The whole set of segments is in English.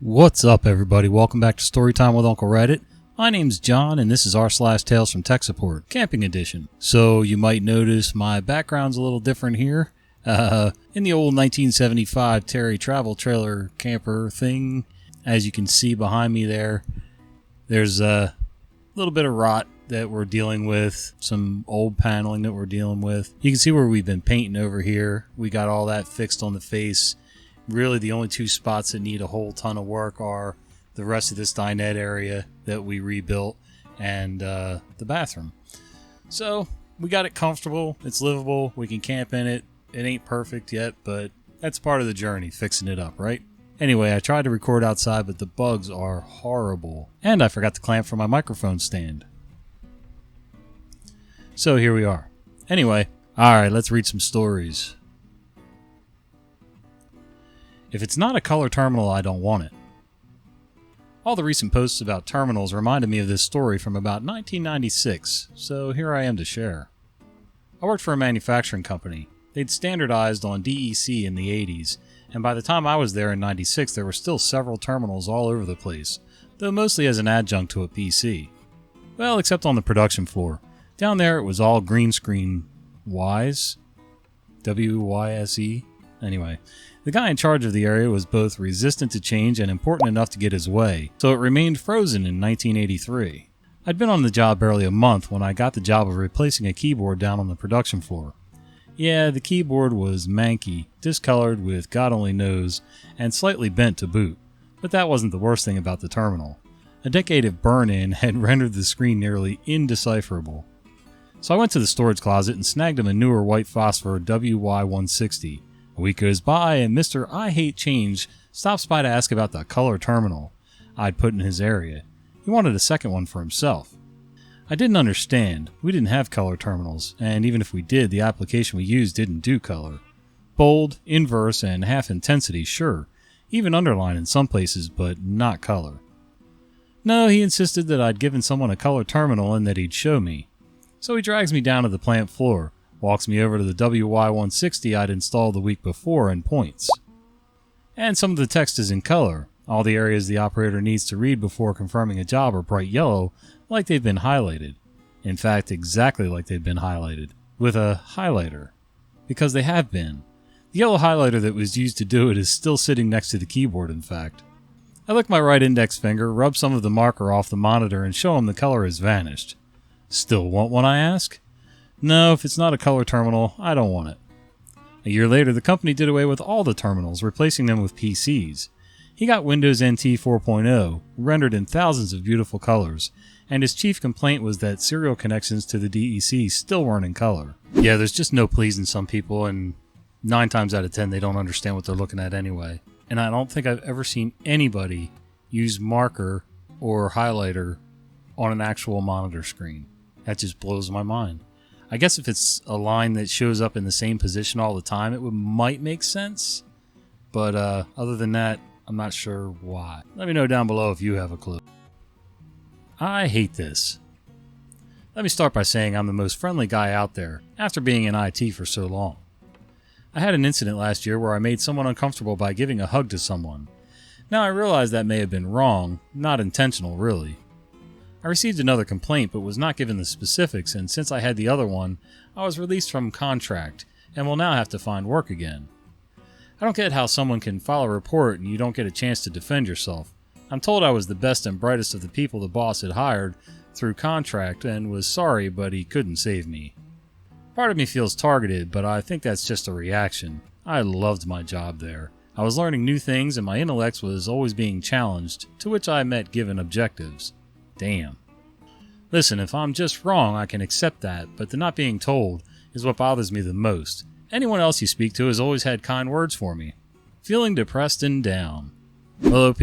What's up, everybody? Welcome back to Storytime with Uncle Reddit. My name's John, and this is r/Tales from Tech Support, Camping Edition. So you might notice my background's a little different here. In the old 1975 Terry travel trailer camper thing, as you can see behind me there's a little bit of rot that we're dealing with, some old paneling that we're dealing with. You can see where we've been painting over here. We got all that fixed on the face. Really, the only two spots that need a whole ton of work are the rest of this dinette area that we rebuilt and the bathroom. So we got it comfortable. It's livable. We can camp in it. It ain't perfect yet, but that's part of the journey, fixing it up, right? Anyway, I tried to record outside, but the bugs are horrible. And I forgot to clamp for my microphone stand. So here we are. Anyway, alright, let's read some stories. If it's not a color terminal, I don't want it. All the recent posts about terminals reminded me of this story from about 1996, so here I am to share. I worked for a manufacturing company. They'd standardized on DEC in the 80s, and by the time I was there in 96, there were still several terminals all over the place, though mostly as an adjunct to a PC. Well, except on the production floor. Down there it was all green screen WYSE? W-Y-S-E? Anyway, the guy in charge of the area was both resistant to change and important enough to get his way, so it remained frozen in 1983. I'd been on the job barely a month when I got the job of replacing a keyboard down on the production floor. Yeah, the keyboard was manky, discolored with God only knows, and slightly bent to boot, but that wasn't the worst thing about the terminal. A decade of burn-in had rendered the screen nearly indecipherable. So I went to the storage closet and snagged him a newer white phosphor WY160. A week goes by, and Mr. I Hate Change stops by to ask about the color terminal I'd put in his area. He wanted a second one for himself. I didn't understand. We didn't have color terminals, and even if we did, the application we used didn't do color. Bold, inverse, and half intensity, sure. Even underline in some places, but not color. No, he insisted that I'd given someone a color terminal and that he'd show me. So he drags me down to the plant floor, walks me over to the WY160 I'd installed the week before, and points. And some of the text is in color. All the areas the operator needs to read before confirming a job are bright yellow, like they've been highlighted. In fact, exactly like they've been highlighted. With a highlighter. Because they have been. The yellow highlighter that was used to do it is still sitting next to the keyboard, in fact. I lick my right index finger, rub some of the marker off the monitor, and show him the color has vanished. Still want one, I ask? No, if it's not a color terminal, I don't want it. A year later, the company did away with all the terminals, replacing them with PCs. He got Windows NT 4.0, rendered in thousands of beautiful colors, and his chief complaint was that serial connections to the DEC still weren't in color. Yeah, there's just no pleasing some people, and 9 times out of 10 they don't understand what they're looking at anyway. And I don't think I've ever seen anybody use marker or highlighter on an actual monitor screen. That just blows my mind. I guess if it's a line that shows up in the same position all the time, it might make sense. But other than that, I'm not sure why. Let me know down below if you have a clue. I hate this. Let me start by saying I'm the most friendly guy out there, after being in IT for so long. I had an incident last year where I made someone uncomfortable by giving a hug to someone. Now I realize that may have been wrong, not intentional really. I received another complaint but was not given the specifics, and since I had the other one, I was released from contract and will now have to find work again. I don't get how someone can file a report and you don't get a chance to defend yourself. I'm told I was the best and brightest of the people the boss had hired through contract and was sorry, but he couldn't save me. Part of me feels targeted, but I think that's just a reaction. I loved my job there. I was learning new things and my intellect was always being challenged, to which I met given objectives. Damn. Listen, if I'm just wrong, I can accept that, but the not being told is what bothers me the most. Anyone else you speak to has always had kind words for me. Feeling depressed and down. Well, OP,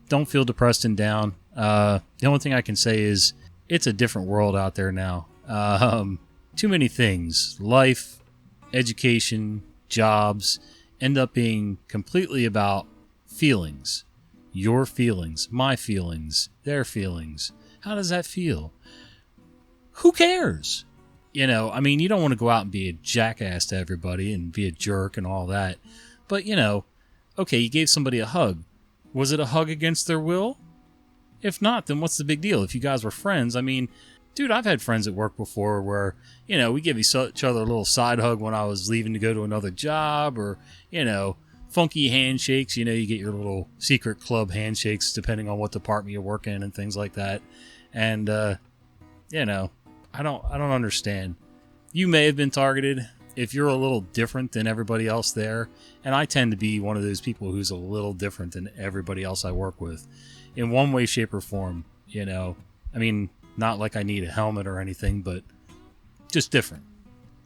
don't feel depressed and down. The only thing I can say is it's a different world out there now. Too many things. Life, education, jobs end up being completely about feelings. Your feelings, my feelings, their feelings. How does that feel? Who cares? You know, I mean, you don't want to go out and be a jackass to everybody and be a jerk and all that. But, you know, okay, you gave somebody a hug. Was it a hug against their will? If not, then what's the big deal? If you guys were friends, I mean, dude, I've had friends at work before where, we give each other a little side hug when I was leaving to go to another job, or, funky handshakes. You get your little secret club handshakes depending on what department you work in and things like that. And, I don't understand. You may have been targeted if you're a little different than everybody else there. And I tend to be one of those people who's a little different than everybody else I work with in one way, shape, or form. I mean, not like I need a helmet or anything, but just different.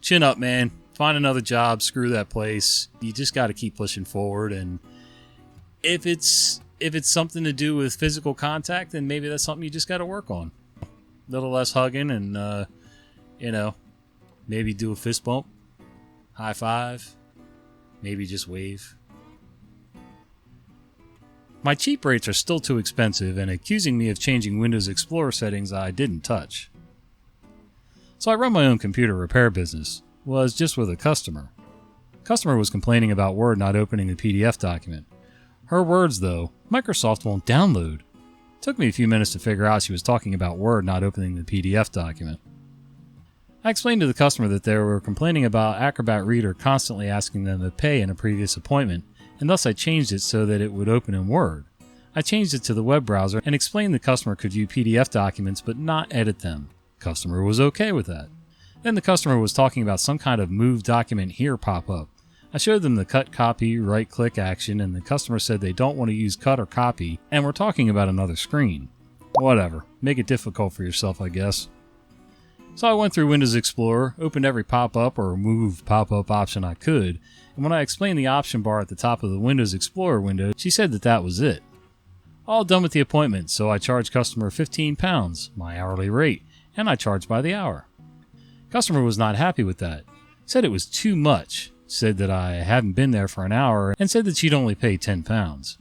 Chin up, man. Find another job. Screw that place. You just got to keep pushing forward. And if it's something to do with physical contact, then maybe that's something you just got to work on. A little less hugging and, maybe do a fist bump, high five, maybe just wave. My cheap rates are still too expensive and accusing me of changing Windows Explorer settings I didn't touch. So I run my own computer repair business. Was just with a customer. Customer was complaining about Word not opening the PDF document. Her words though, Microsoft won't download. Took me a few minutes to figure out she was talking about Word not opening the PDF document. I explained to the customer that they were complaining about Acrobat Reader constantly asking them to pay in a previous appointment, and thus I changed it so that it would open in Word. I changed it to the web browser and explained the customer could view PDF documents but not edit them. Customer was okay with that. Then the customer was talking about some kind of Move Document Here pop-up. I showed them the cut, copy, right-click action, and the customer said they don't want to use cut or copy, and we're talking about another screen. Whatever. Make it difficult for yourself, I guess. So I went through Windows Explorer, opened every pop-up or move pop-up option I could, and when I explained the option bar at the top of the Windows Explorer window, she said that was it. All done with the appointment, so I charged customer £15, my hourly rate, and I charged by the hour. Customer was not happy with that. Said it was too much. Said that I hadn't been there for an hour, and said that she'd only pay £10.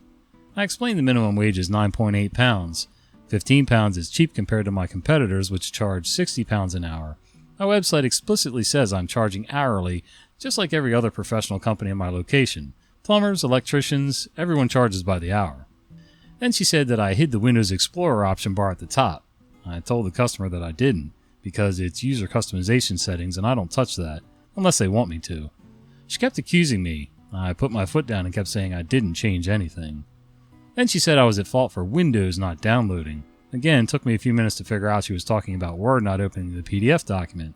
I explained the minimum wage is £9.8. £15 is cheap compared to my competitors, which charge £60 an hour. My website explicitly says I'm charging hourly, just like every other professional company in my location. Plumbers, electricians, everyone charges by the hour. Then she said that I hid the Windows Explorer option bar at the top. I told the customer that I didn't, because it's user customization settings and I don't touch that, unless they want me to. She kept accusing me. I put my foot down and kept saying I didn't change anything. Then she said I was at fault for Windows not downloading. Again, it took me a few minutes to figure out she was talking about Word not opening the PDF document.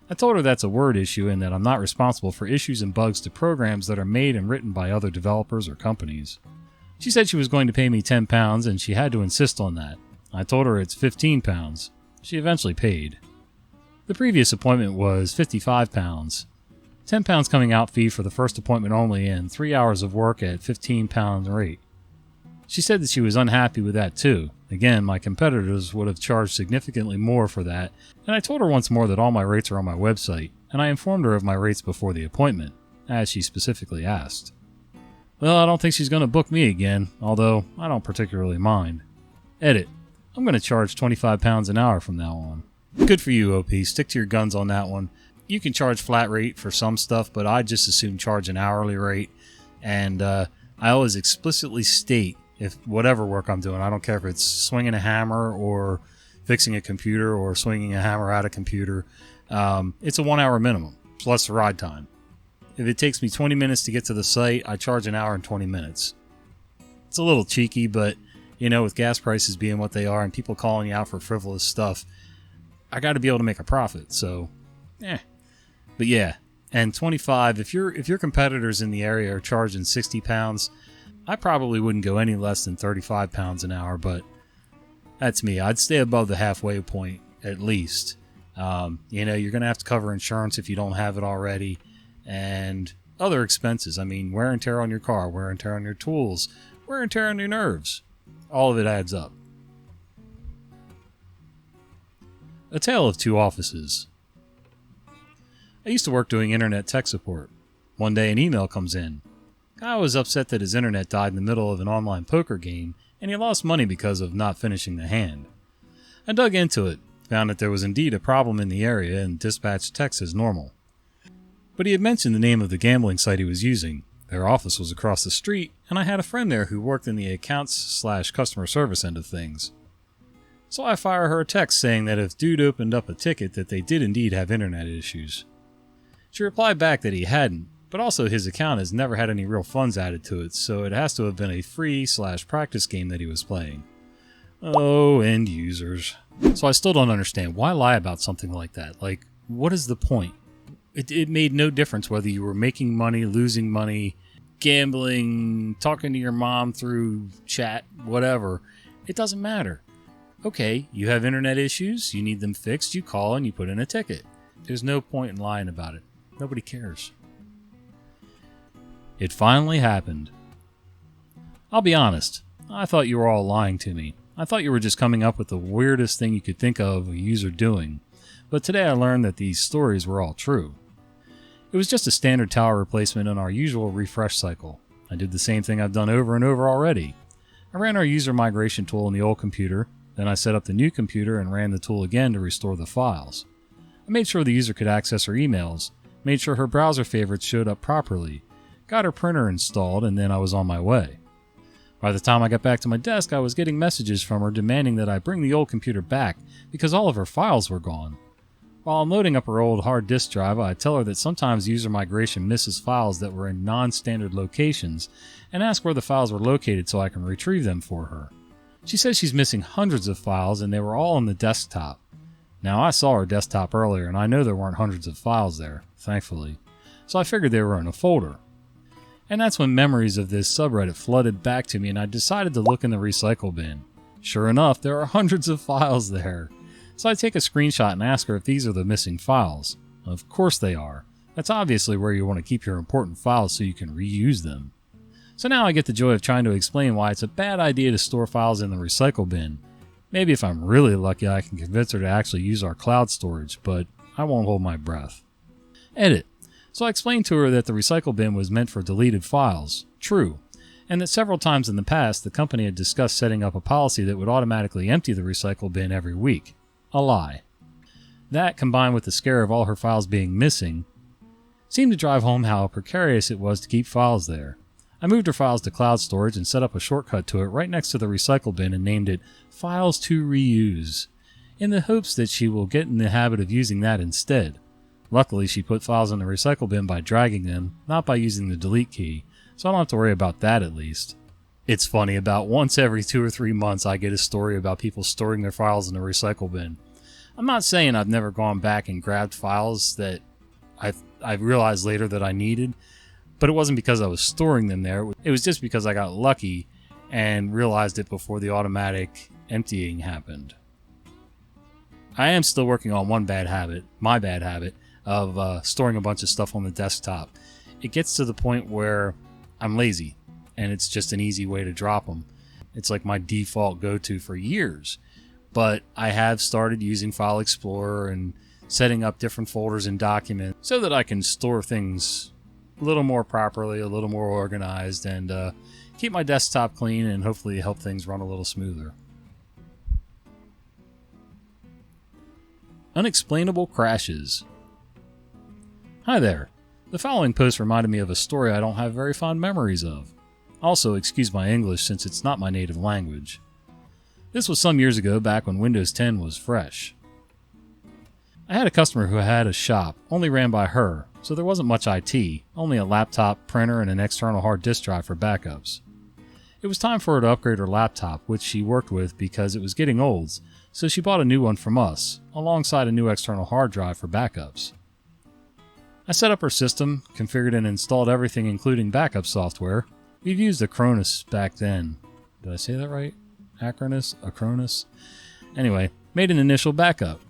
I told her that's a Word issue and that I'm not responsible for issues and bugs to programs that are made and written by other developers or companies. She said she was going to pay me £10 and she had to insist on that. I told her it's £15. She eventually paid. The previous appointment was £55. £10 coming out fee for the first appointment only and 3 hours of work at £15 rate. She said that she was unhappy with that too. Again, my competitors would have charged significantly more for that, and I told her once more that all my rates are on my website, and I informed her of my rates before the appointment, as she specifically asked. Well, I don't think she's going to book me again, although I don't particularly mind. Edit. I'm going to charge £25 an hour from now on. Good for you, OP. Stick to your guns on that one. You can charge flat rate for some stuff, but I just assume charge an hourly rate. And I always explicitly state if whatever work I'm doing, I don't care if it's swinging a hammer or fixing a computer or swinging a hammer at a computer, it's a 1 hour minimum plus ride time. If it takes me 20 minutes to get to the site, I charge an hour and 20 minutes. It's a little cheeky, but with gas prices being what they are and people calling you out for frivolous stuff, I got to be able to make a profit. So, But yeah, and 25. If your competitors in the area are charging £60, I probably wouldn't go any less than £35 an hour. But that's me. I'd stay above the halfway point at least. You're going to have to cover insurance if you don't have it already, and other expenses. I mean, wear and tear on your car, wear and tear on your tools, wear and tear on your nerves. All of it adds up. A tale of two offices. I used to work doing internet tech support. One day an email comes in. Guy was upset that his internet died in the middle of an online poker game and he lost money because of not finishing the hand. I dug into it, found that there was indeed a problem in the area and dispatched techs as normal. But he had mentioned the name of the gambling site he was using. Their office was across the street, and I had a friend there who worked in the accounts/customer service end of things. So I fired her a text saying that if dude opened up a ticket that they did indeed have internet issues. She replied back that he hadn't, but also his account has never had any real funds added to it, so it has to have been a free/practice game that he was playing. Oh, end users. So I still don't understand. Why lie about something like that? Like, what is the point? It made no difference whether you were making money, losing money, gambling, talking to your mom through chat, whatever. It doesn't matter. Okay, you have internet issues, you need them fixed, you call and you put in a ticket. There's no point in lying about it. Nobody cares. It finally happened. I'll be honest, I thought you were all lying to me. I thought you were just coming up with the weirdest thing you could think of a user doing. But today I learned that these stories were all true. It was just a standard tower replacement in our usual refresh cycle. I did the same thing I've done over and over already. I ran our user migration tool in the old computer, then I set up the new computer and ran the tool again to restore the files. I made sure the user could access her emails, made sure her browser favorites showed up properly, got her printer installed, and then I was on my way. By the time I got back to my desk, I was getting messages from her demanding that I bring the old computer back because all of her files were gone. While I'm loading up her old hard disk drive, I tell her that sometimes user migration misses files that were in non-standard locations and ask where the files were located so I can retrieve them for her. She says she's missing hundreds of files and they were all on the desktop. Now I saw her desktop earlier and I know there weren't hundreds of files there, thankfully, so I figured they were in a folder. And that's when memories of this subreddit flooded back to me and I decided to look in the recycle bin. Sure enough, there are hundreds of files there. So I take a screenshot and ask her if these are the missing files. Of course they are. That's obviously where you want to keep your important files so you can reuse them. So now I get the joy of trying to explain why it's a bad idea to store files in the recycle bin. Maybe if I'm really lucky I can convince her to actually use our cloud storage, but I won't hold my breath. Edit. So I explained to her that the recycle bin was meant for deleted files. True. And that several times in the past the company had discussed setting up a policy that would automatically empty the recycle bin every week. A lie. That, combined with the scare of all her files being missing, seemed to drive home how precarious it was to keep files there. I moved her files to cloud storage and set up a shortcut to it right next to the recycle bin and named it Files to Reuse, in the hopes that she will get in the habit of using that instead. Luckily, she put files in the recycle bin by dragging them, not by using the delete key, so I don't have to worry about that at least. It's funny, about once every 2 or 3 months I get a story about people storing their files in the recycle bin. I'm not saying I've never gone back and grabbed files that I realized later that I needed, but it wasn't because I was storing them there. It was just because I got lucky and realized it before the automatic emptying happened. I am still working on one bad habit, my bad habit, of storing a bunch of stuff on the desktop. It gets to the point where I'm lazy, and it's just an easy way to drop them. It's like my default go-to for years. But I have started using File Explorer and setting up different folders and documents so that I can store things a little more properly, a little more organized, and keep my desktop clean and hopefully help things run a little smoother. Unexplainable crashes. Hi there. The following post reminded me of a story I don't have very fond memories of. Also, excuse my English since it's not my native language. This was some years ago, back when Windows 10 was fresh. I had a customer who had a shop, only ran by her, so there wasn't much IT, only a laptop, printer, and an external hard disk drive for backups. It was time for her to upgrade her laptop, which she worked with because it was getting old, so she bought a new one from us, alongside a new external hard drive for backups. I set up her system, configured and installed everything including backup software. We've used Acronis back then. Did I say that right? Acronis? Anyway, made an initial backup.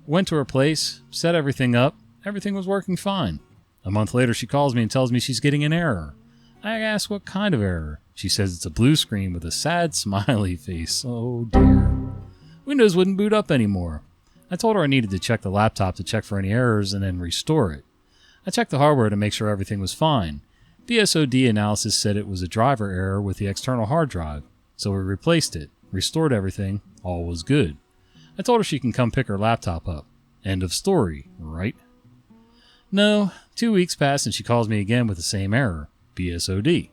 Went to her place, set everything up, everything was working fine. A month later she calls me and tells me she's getting an error. I ask what kind of error. She says it's a blue screen with a sad smiley face. Oh dear. Windows wouldn't boot up anymore. I told her I needed to check the laptop to check for any errors and then restore it. I checked the hardware to make sure everything was fine. BSOD analysis said it was a driver error with the external hard drive, so we replaced it, restored everything, all was good. I told her she can come pick her laptop up. End of story, right? No, 2 weeks passed and she calls me again with the same error. BSOD.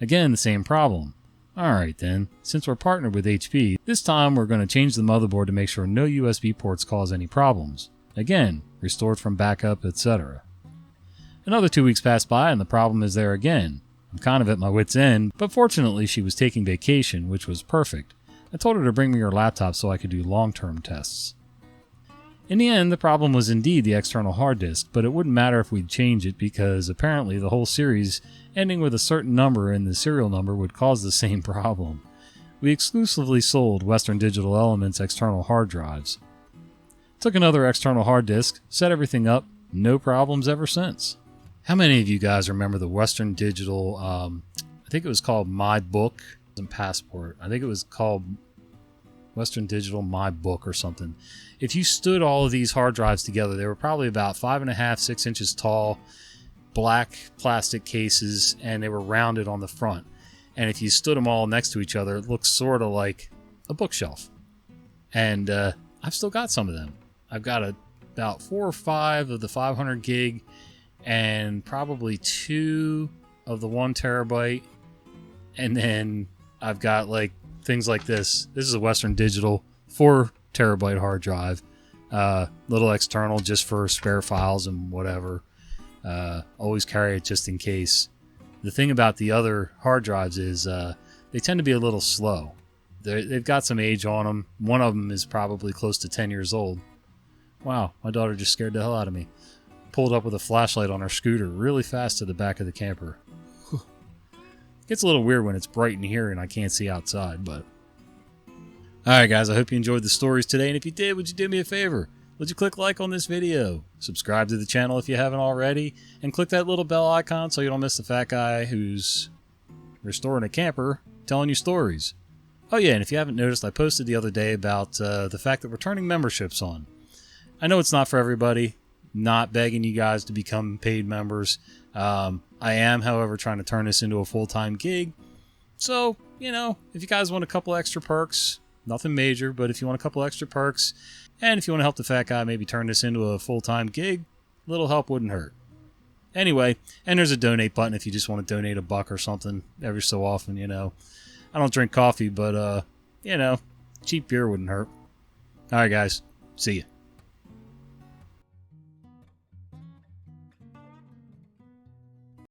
Again, the same problem. Alright then, since we're partnered with HP, this time we're going to change the motherboard to make sure no USB ports cause any problems. Again, restored from backup, etc. Another 2 weeks pass by and the problem is there again. I'm kind of at my wit's end, but fortunately she was taking vacation, which was perfect. I told her to bring me her laptop so I could do long-term tests. In the end, the problem was indeed the external hard disk, but it wouldn't matter if we'd change it because apparently the whole series ending with a certain number in the serial number would cause the same problem. We exclusively sold Western Digital Elements external hard drives. Took another external hard disk, set everything up, no problems ever since. How many of you guys remember the Western Digital, I think it was called My Book and Passport. I think it was called Western Digital My Book or something. If you stood all of these hard drives together, they were probably about 5.5, 6 inches tall, black plastic cases, and they were rounded on the front. And if you stood them all next to each other, it looked sort of like a bookshelf. And I've still got some of them. I've got about 4 or 5 of the 500 gig and probably 2 of the 1 terabyte. And then I've got like things like this. This is a Western Digital 4 terabyte hard drive. Little external just for spare files and whatever. Always carry it just in case. The thing about the other hard drives is they tend to be a little slow. They've got some age on them. One of them is probably close to 10 years old. Wow, my daughter just scared the hell out of me. Pulled up with a flashlight on her scooter really fast to the back of the camper. Gets a little weird when it's bright in here and I can't see outside, but... Alright guys, I hope you enjoyed the stories today, and if you did, would you do me a favor? Would you click like on this video, subscribe to the channel if you haven't already, and click that little bell icon so you don't miss the fat guy who's restoring a camper telling you stories. Oh yeah, and if you haven't noticed, I posted the other day about the fact that we're turning memberships on. I know it's not for everybody, not begging you guys to become paid members. I am, however, trying to turn this into a full-time gig. So, you know, if you guys want a couple extra perks, nothing major, but if you want a couple extra perks, and if you want to help the fat guy maybe turn this into a full-time gig, a little help wouldn't hurt. Anyway, and there's a donate button if you just want to donate $1 or something every so often, you know. I don't drink coffee, but, you know, cheap beer wouldn't hurt. Alright guys, see ya.